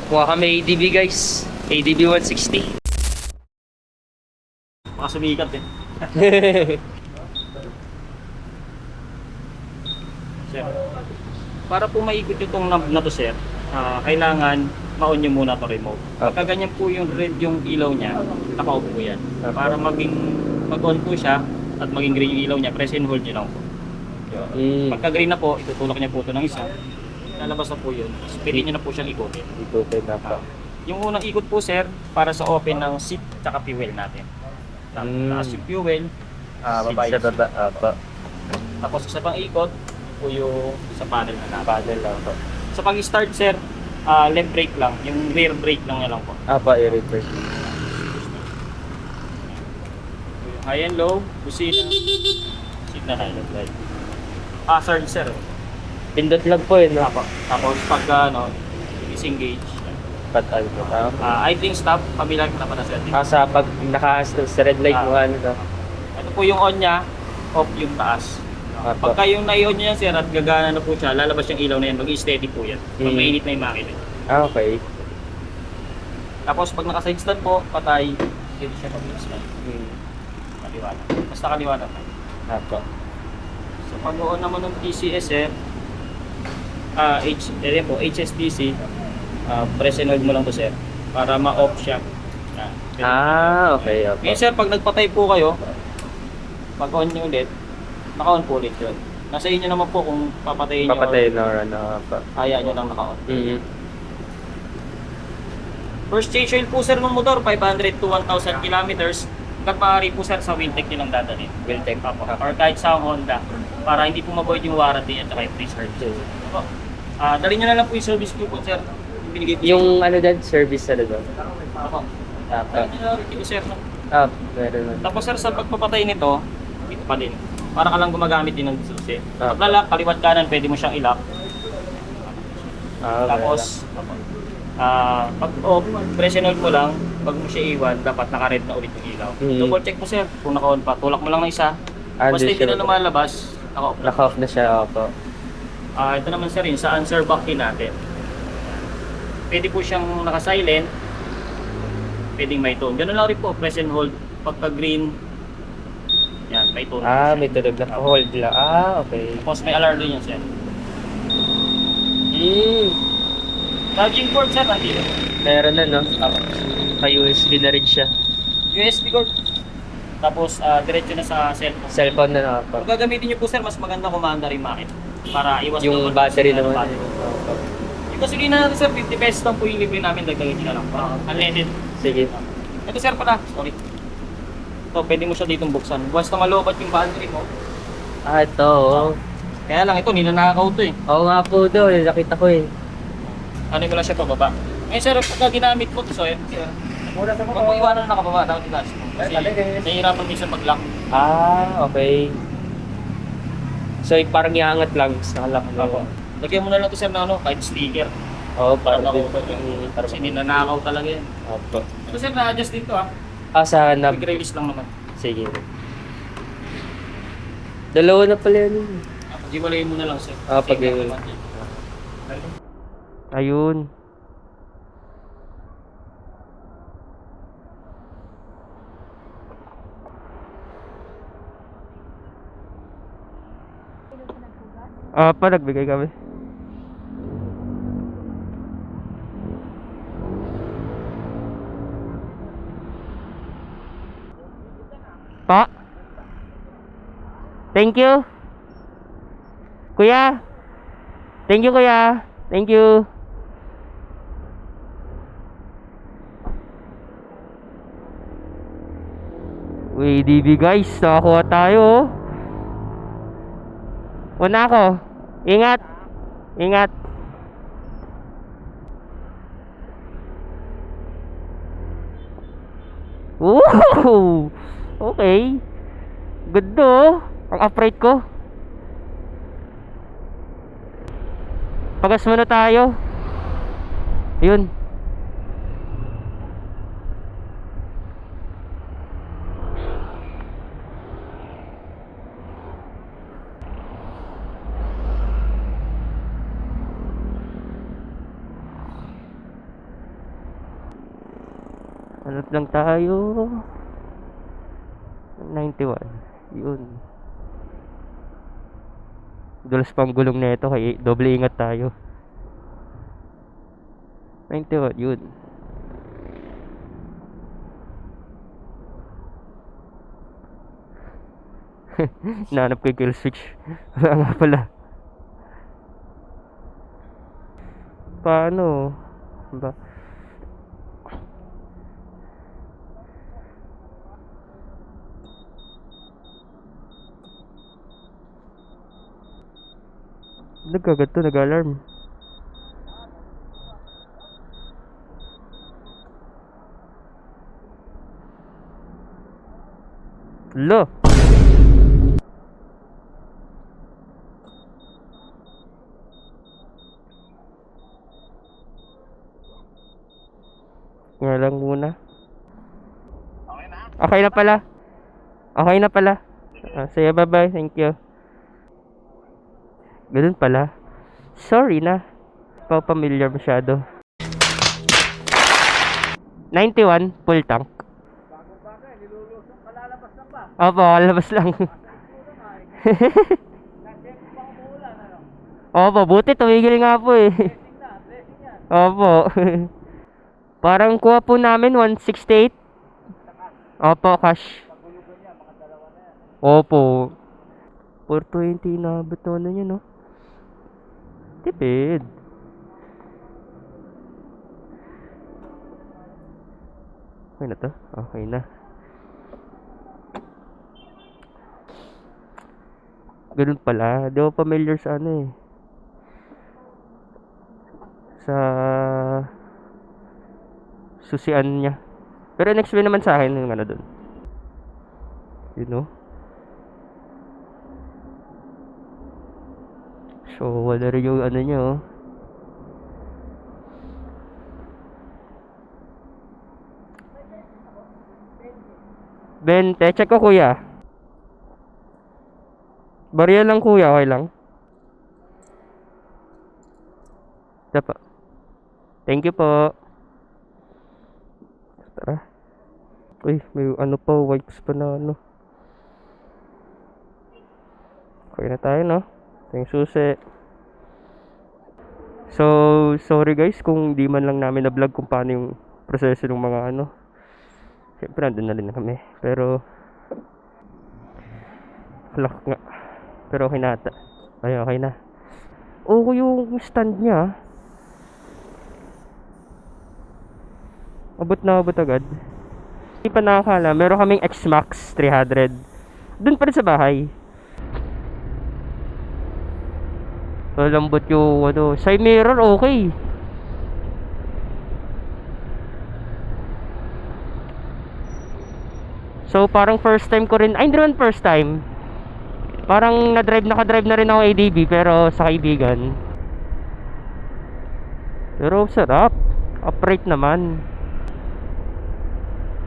Kuha kami ADB guys. ADB 160. Baka sumikat eh. Sir, para po maikot itong knob na to sir, kailangan ma-on nyo muna to remote. Pagka ganyan po yung red yung ilaw niya, naka-off po yan. Para mag-on po siya at maging green yung ilaw niya, press and hold nyo lang po. Pagka green na po, itutulak niya po ito ng isa. Lalabas na po yun. Pwede nyo na po siyang ikotin. Ikutin na pa. Yung unang ikot po sir, para sa open ng seat at fuel natin. Taas yung fuel, babae Sa baba. Apa. Tapos sa pang ikot, po yung sa panel na natin. Panel lang po. Sa pag-start sir, left brake lang, yung rear brake lang niya lang po. Apa, i-reverse. Yung high and low, busina, signal light. Hazard sir. Pindot lang po no? Tapos pag disengage, Patal po. idling stop, pabilang na pa na sir. Sa pag naka-sa red light mo ano to. Ito po yung on niya, off yung taas. Apa. Pagka yung na-on niya sir at gagana na po siya, lalabas yung ilaw na yan, mag-steady po yan. Pag mainit na yung makina. Okay. Tapos pag naka-side stand po, patay, dito siya pag-stand. Kaliwa na. Basta kaliwa na. Apa. So pag-on naman ng TCS HSDC, press and hold mo lang to sir, para ma-off siya. Okay. Okay. Ngayon sir, pag nagpatay po kayo, pag-on nyo ulit, naka-on po ulit yun. Nasa inyo naman po kung papatayin nyo or ano pa. kaya nyo lang naka-on. First change oil po sir ng motor, 500 to 1,000 kilometers. Hanggang maaari po sir sa Wintec nyo lang dadalhin. Wintec pa po. Or kahit sa Honda, para hindi po ma-void yung warranty at saka yung free service. Dali nyo na lang po yung service ko po sir. Binigay po Yung ano dyan, service na doon. ako. Apa. Dali nyo na lang po sir. Meron na. Tapos sir, sa pagpapatay nito, dito pa din. Para ka lang gumagamit din ng susi. Ah. Pag lalak, kaliwat kanan, pwede mo siyang ilak. Okay. Tapos, pag off, press and hold mo lang. Pag mo siya iwan, dapat naka-red na ulit yung ilaw. Double check mo sir, kung naka-on pa. Tulak mo lang ng isa. Basta hindi na lumalabas, naka-off na. Naka-off na siya. Opo. Ito naman sir, sa answer back key natin. Pwede po siyang naka-silent. Pwedeng may tone. Ganun lang rin po, press and hold. Pagka green, yan, may tone. May tunog na hold lang. Okay. Tapos may alarm din yan sir. Charging port sir, nandito. Meron na no? Ka-USB na rin siya. USB cord. Tapos diretso na sa cellphone. Cellphone na Kung gagamitin niyo po sir, mas maganda kumanda rin makina. Para iwas Yung naman battery sa naman. battery. Yung gasolina natin sir, 50 pesos lang po yung libre namin, dagdagan nyo na lang. Unleaded. Sige. Ito sir pala, sorry. Ito, pwede mo siya ditong buksan. Once na malobat yung battery mo. Ito. Kaya lang ito, ninanakaw to eh. Oo nga po daw, nakita ko eh. Ano mo lang siya pababa. Ngayon sir, pagka ginamit mo ito, so sir, huwag mo iwanan na nakababa, dapat itaas mo. Kasi nahihirapan minsan mag-lock. Okay. So, parang iangat lang. Nakalak na. Ako. Lagyan mo na lang ito sir na kahit sticker. Oo, Para para din. Kasi ninanakaw talaga yan. Opo. Ito sir, na-adjust dito Sa knob. Quick release lang naman. Sige. Dalawa na pala yan. Pag-iwalayin mo na lang sir. Pag-iwalay. Ayun. Nagbigay kami. Pa? Thank you. Kuya. Thank you, kuya. Thank you. Uy, DB guys, nakakuha tayo. Una ako. Ingat. Ingat. Woo! Okay. Good do. Ang upright ko. Pagas muna tayo. Yun. Hanap lang tayo. 91. Yun. Dulas pang gulong na ito, kaya doble ingat tayo. 91, yun. Nahanap ko yung kill switch. Wala nga pala. Paano? Ba? Nagkaganto, nag-alarm. Lo. Nga lang muna. Okay na pala. Okay na pala. Sige, bye-bye. Thank you. Ganun pala. Sorry na. Pa-familiar masyado. 91, full tank. Opo, lalabas lang. Opo, buti tumigil nga po eh. Opo. Parang kuha po namin 168. Opo, cash. Opo. 420 na ba't ano nyo, no? Tipid. Okay na to? Okay na. Ganun pala. Di ako familiar sa ano eh. Sa susian niya. Pero in-explain naman sa akin yung ano dun. You know? So, wala rin yung ano nyo. Bente, check ko kuya. Barya lang kuya, okay lang. Ito po. Thank you po. Tara. Uy, may ano pa, wipes pa na ano. Okay na tayo, no? Ito yung susi. So, sorry guys kung di man lang namin na-vlog kung paano yung proseso ng mga ano. Siyempre, nandun na rin kami. Pero, lock nga. Pero okay na ata. Ay, okay na. Okay yung stand niya. Abot na abot agad. Hindi pa nakakala. Meron kaming X-Max 300. Doon pa rin sa bahay. Lambot yung ano. Side mirror, okay. So parang first time ko rin. Ay, hindi naman first time. Parang nakadrive na rin ako ADB pero sa kaibigan. Pero sarap. Upright naman.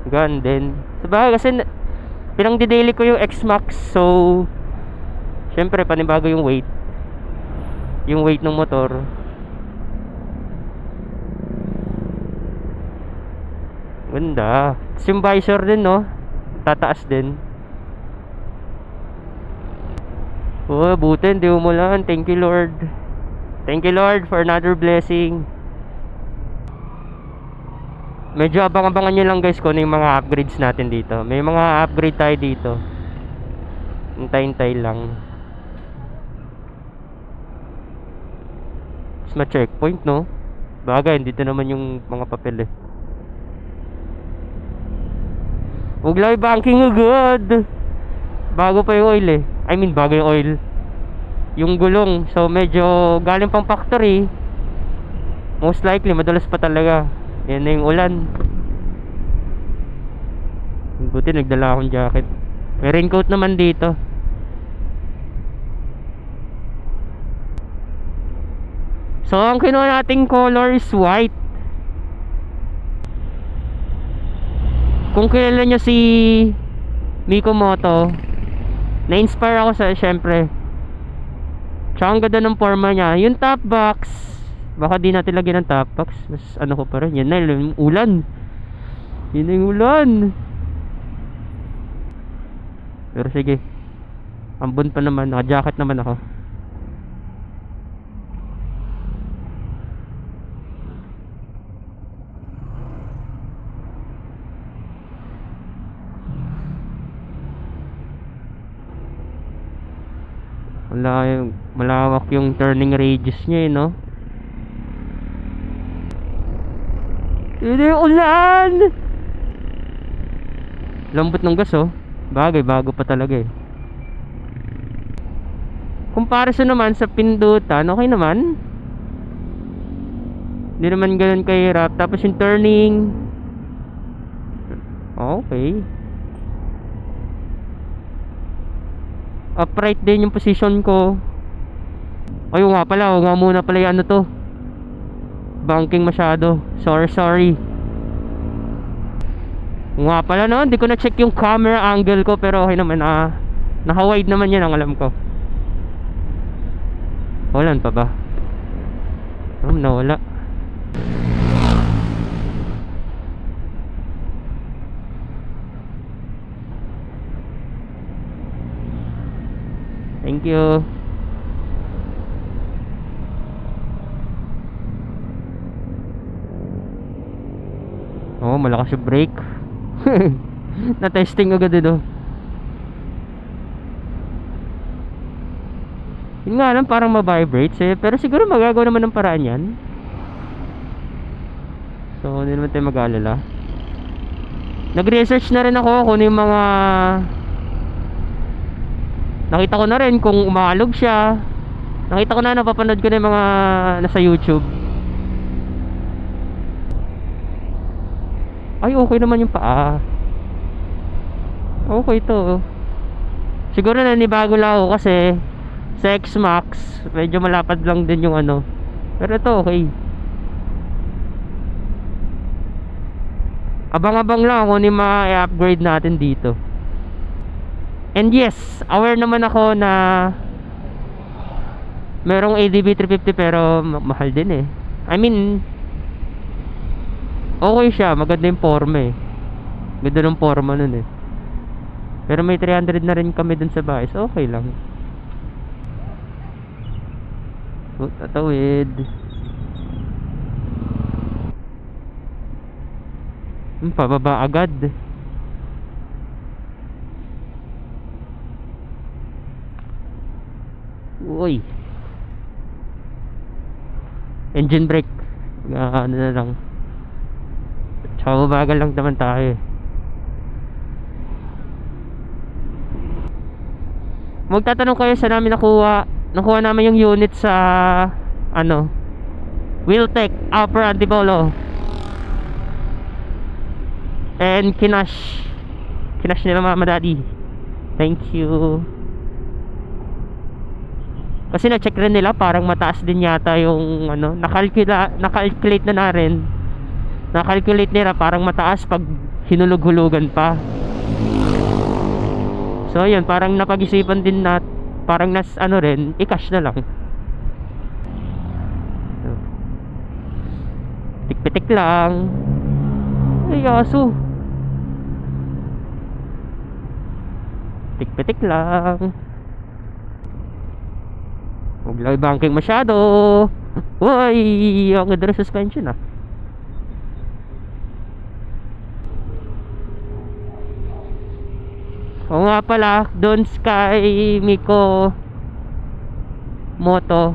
Gan din. Sabagay kasi pinang-daily ko yung X-Max. So syempre panibago yung weight. Yung weight ng motor. Ganda. Tapos yung visor din, no? Tataas din. Oh, buti hindi umulan. Thank you Lord. Thank you Lord for another blessing. Medyo abang-abangan nyo lang guys kung ano yung mga upgrades natin dito. May mga upgrade tayo dito. Hintay-hintay lang. Mas ma-checkpoint, no? Bagay, dito naman yung mga papel eh. Huwag lang i-banking agad. Bago pa yung oil eh. I mean, bago yung oil. Yung gulong. So, medyo galing pang factory. Most likely, madalas pa talaga. Yan na yung ulan. Buti, nagdala akong jacket. May raincoat naman dito. So, ang kinuha nating color is white. Kung kilala nyo si Mikomoto, na-inspire ako sa, syempre. Tsaka ang ganda ng forma niya. Yung top box, baka di natin lagyan ng top box. Mas ano ko pa rin. Yan na, yung ulan. Yun na yung ulan. Pero sige, ambon pa naman. Naka-jacket naman ako. Malawak yung turning radius niya, no? Yun yung ulan! Lambot ng gas, oh. Bagay, bago pa talaga eh. Comparison naman sa pindutan, okay naman. Hindi naman ganun kahirap. Tapos yung turning, okay. Upright din yung position ko. Ayun nga pala, huwag nga muna pala yung ano to, banking masyado. Sorry. Nga pala, no, hindi ko na check yung camera angle ko. Pero okay naman, naka-wide naman yan ang alam ko. Walan pa ba? Nawala. Thank you. Oh, malakas yung brake. Na-testing agad din, oh. Yun nga lang, parang ma-vibrates eh. Pero siguro magagawa naman ng paraan yan. So, hindi naman tayo mag-aalala. Nag-research na rin ako kung yung mga... Nakita ko na rin kung umalog siya. Nakita ko na, napapanood ko na yung mga nasa YouTube. Ay, okay naman yung paa. Okay to. Siguro nanibago lang ako kasi sa X-Max, medyo malapad lang din yung ano. Pero ito okay. Abang-abang lang kung ano yung ma-upgrade natin dito. And yes, aware naman ako na merong ADB 350 pero mahal din eh. I mean, okay siya, maganda yung forma eh. Ganda ng forma nun eh. Pero may 300 na rin kami dun sa bahay, so okay lang. Tatawid. Pababa agad. Uy. Engine brake. Ano na lang. Tsaka bagal lang naman tayo. Magtatanong kayo sa namin nakuha namin yung unit sa ano, Wheeltech Upper Antipolo and Kinash nila mama daddy. Thank you. Kasi na-check rin nila, parang mataas din yata yung ano, na-calculate na rin. Na-calculate nila parang mataas pag hinulog-hulugan pa. So yun, parang napag-isipan din na parang ano rin, i-cash na lang. Tik-pitik lang. Ay, aso. Tik-pitik lang. Huwag lang i-banking masyado. Uy, ang ganda ng suspension ah. O nga pala, doon kay Miko Moto,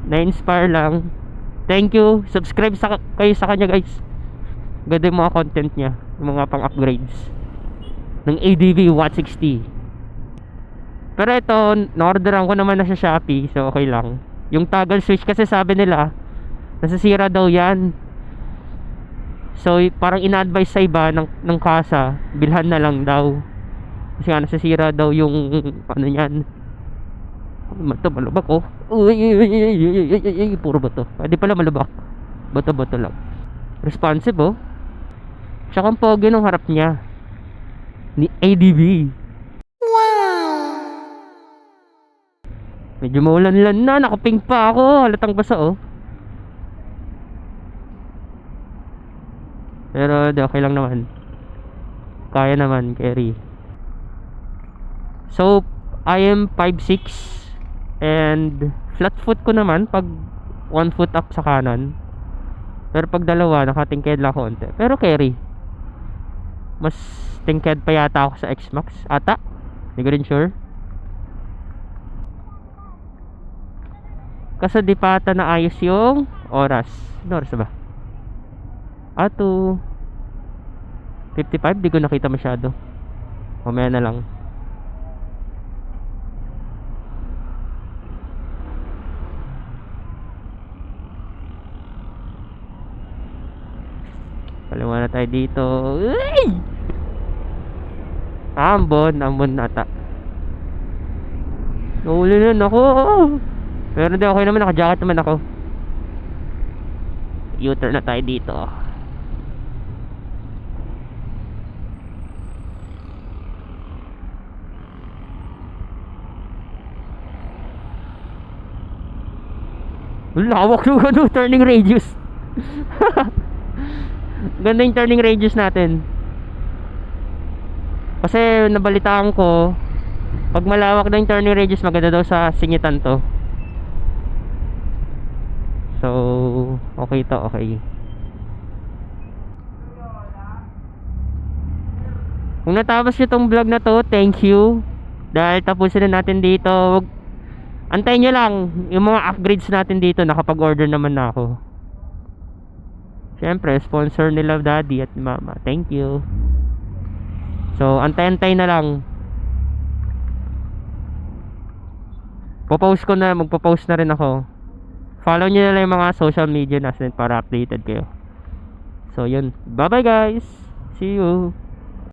na-inspire lang. Thank you. Subscribe kayo sa kanya guys. Ganda yung mga content niya, yung mga pang upgrades ng ADV Watt 60. Pero ito, na-orderan ko naman na sa Shopee, so okay lang. Yung toggle switch kasi sabi nila nasisira daw yan. So parang ina-advise sa iba ng kasa, bilhan na lang daw. Kasi nga nasisira daw yung ano yan, Bato, malubak oh. Uy, uy, uy, uy, uy, uy, uy, uy, puro bato. Hindi pala malubak. Bato-bato lang. Responsive oh. Tsaka ang pogi nung harap niya. Ni ADB. Medyo maulan-lan na. Nakaping pa ako. Halatang basa oh. Pero di, okay lang naman. Kaya naman, carry. So, I am 5'6" and flat foot ko naman pag 1 foot up sa kanan. Pero pag dalawa, nakatingked lang konti. Pero carry. Mas tingked pa yata ako sa X-Max ata. Hindi ko rin sure. Kasi di pa ata naayos yung oras. Ano oras ba? 55, di ko nakita masyado. Mamaya na lang. Kaliwa na tayo dito. Uy! Ambon ata. Nahuli na ako. Pero di, okay naman, naka-jacket naman ako. U-turn na tayo dito. Lawak yung ano, turning radius. Ganda yung turning radius natin. Kasi nabalitaan ko, pag malawak na yung turning radius, maganda daw sa singitan to. So, okay to, okay. Kung natapos nyo tong vlog na to, thank you. Dahil tapusin na natin dito. Antayin nyo lang yung mga upgrades natin dito. Nakapag-order naman na ako. Siyempre, sponsor nila daddy at mama. Thank you. So, antay-antay na lang. Magpo-post na rin ako. Follow nyo na lang yung mga social media natin para updated kayo. So, yun. Bye-bye guys. See you.